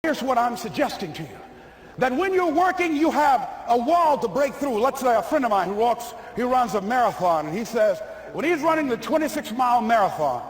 Here's what I'm suggesting to you. That when you're working, you have a wall to break through. Let's say a friend of mine he runs a marathon, and he says, when he's running the 26-mile marathon,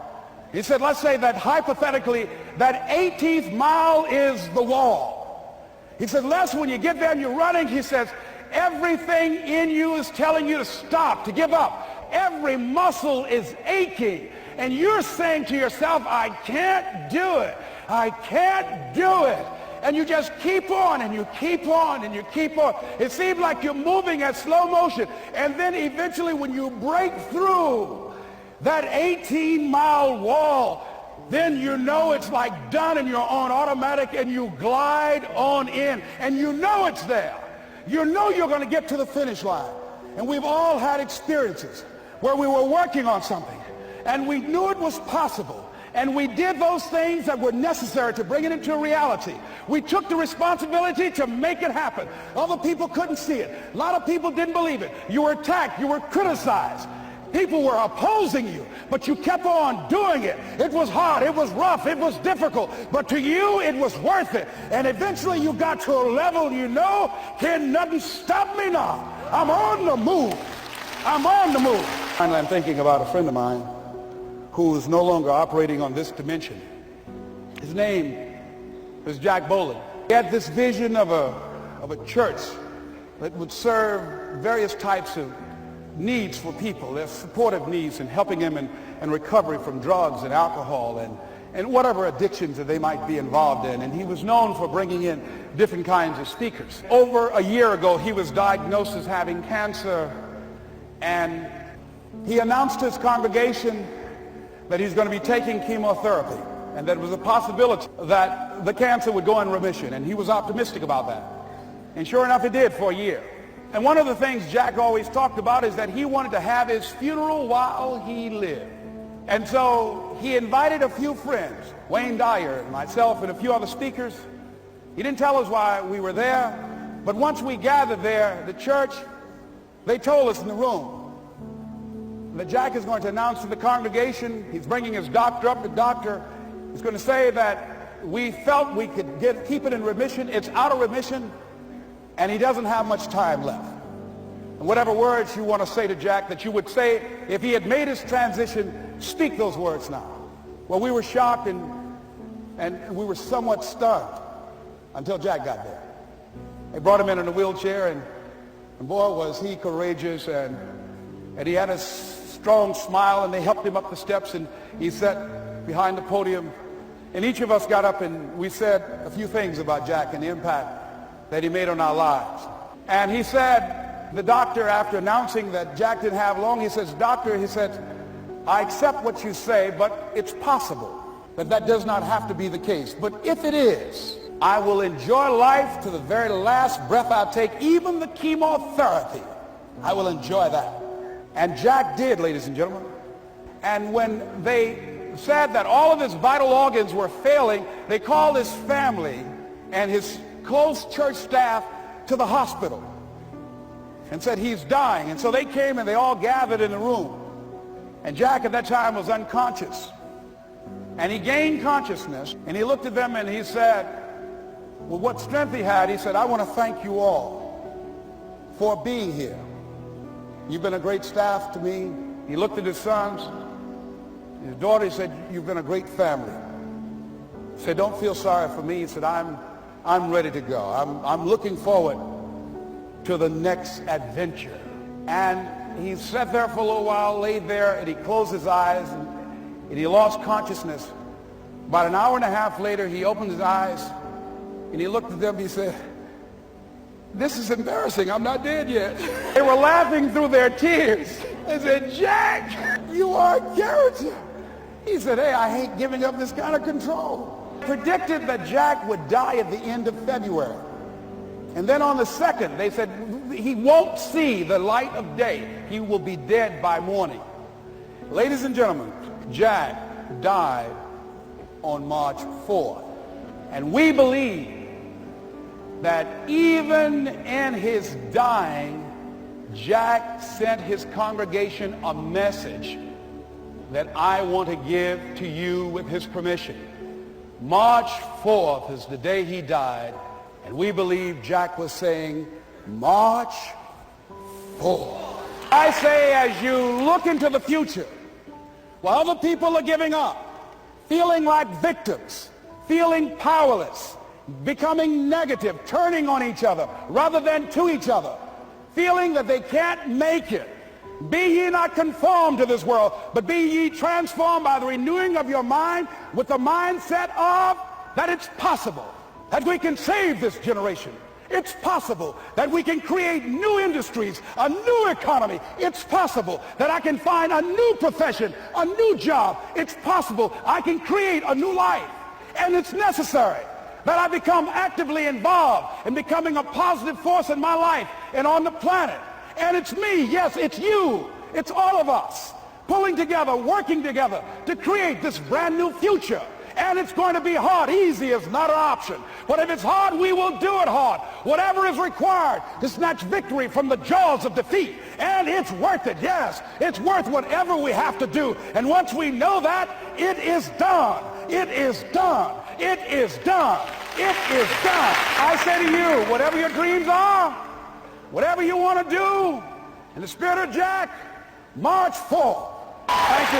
he said, let's say that hypothetically, that 18th mile is the wall. He said, Les, when you get there and you're running, he says, everything in you is telling you to stop, to give up. Every muscle is aching, and you're saying to yourself, I can't do it. I can't do it. And you just keep on, and you keep on, and you keep on. It seems like you're moving at slow motion. And then eventually when you break through that 18-mile wall, then you know it's like done, and you're on automatic, and you glide on in, and you know it's there. You know you're going to get to the finish line. And we've all had experiences where we were working on something, and we knew it was possible. And we did those things that were necessary to bring it into reality. We took the responsibility to make it happen. Other people couldn't see it. A lot of people didn't believe it. You were attacked. You were criticized. People were opposing you, but you kept on doing it. It was hard. It was rough. It was difficult. But to you, it was worth it. And eventually you got to a level, you know, can nothing stop me now. I'm on the move. I'm on the move. Finally, I'm thinking about a friend of mine who is no longer operating on this dimension. His name was Jack Boland. He had this vision of a church that would serve various types of needs for people, their supportive needs, and helping them in recovery from drugs and alcohol and whatever addictions that they might be involved in. And he was known for bringing in different kinds of speakers. Over a year ago, he was diagnosed as having cancer, and he announced to his congregation that he's going to be taking chemotherapy, and that it was a possibility that the cancer would go in remission, and he was optimistic about that. And sure enough, it did for a year. And one of the things Jack always talked about is that he wanted to have his funeral while he lived. And so he invited a few friends, Wayne Dyer and myself and a few other speakers. He didn't tell us why we were there, but once we gathered there, the church, they told us in the room that Jack is going to announce to the congregation, he's bringing his doctor up. The doctor is going to say that we felt we could keep it in remission. It's out of remission, and he doesn't have much time left. And whatever words you want to say to Jack that you would say if he had made his transition, speak those words now. Well, we were shocked and we were somewhat stunned until Jack got there. They brought him in a wheelchair, and boy, was he courageous, and he had a strong smile, and they helped him up the steps, and he sat behind the podium, and each of us got up and we said a few things about Jack and the impact that he made on our lives. And he said, the doctor, after announcing that Jack didn't have long, he says, doctor, he said, I accept what you say, but it's possible that does not have to be the case. But if it is, I will enjoy life to the very last breath I take, even the chemotherapy. I will enjoy that. And Jack did, ladies and gentlemen. And when they said that all of his vital organs were failing, they called his family and his close church staff to the hospital and said he's dying. And so they came and they all gathered in the room. And Jack at that time was unconscious. And he gained consciousness, and he looked at them and he said, with what strength he had, he said, I want to thank you all for being here. You've been a great staff to me. He looked at his sons, his daughter. He said, you've been a great family. He said, don't feel sorry for me. He said, I'm ready to go. I'm looking forward to the next adventure. And he sat there for a little while, laid there, and he closed his eyes, and he lost consciousness. About an hour and a half later, he opened his eyes, and he looked at them. He said, this is embarrassing. I'm not dead yet. They were laughing through their tears. They said, Jack, you are a character. He said, hey, I hate giving up this kind of control. Predicted that Jack would die at the end of February. And then on the 2nd, they said, he won't see the light of day. He will be dead by morning. Ladies and gentlemen, Jack died on March 4th. And we believe that even in his dying, Jack sent his congregation a message that I want to give to you with his permission. March 4th is the day he died, and we believe Jack was saying, March 4th. I say, as you look into the future, while other people are giving up, feeling like victims, feeling powerless, becoming negative, turning on each other rather than to each other, feeling that they can't make it, be ye not conformed to this world, but be ye transformed by the renewing of your mind with the mindset of that it's possible that we can save this generation. It's possible that we can create new industries, a new economy. It's possible that I can find a new profession, a new job. It's possible I can create a new life. And it's necessary that I become actively involved in becoming a positive force in my life and on the planet. And it's me, yes, it's you, it's all of us, pulling together, working together to create this brand new future. And it's going to be hard. Easy is not an option. But if it's hard, we will do it hard. Whatever is required to snatch victory from the jaws of defeat. And it's worth it, yes. It's worth whatever we have to do. And once we know that, it is done. It is done. It is done. It is done. I say to you, whatever your dreams are, whatever you want to do, in the spirit of Jack, March 4th. Thank you.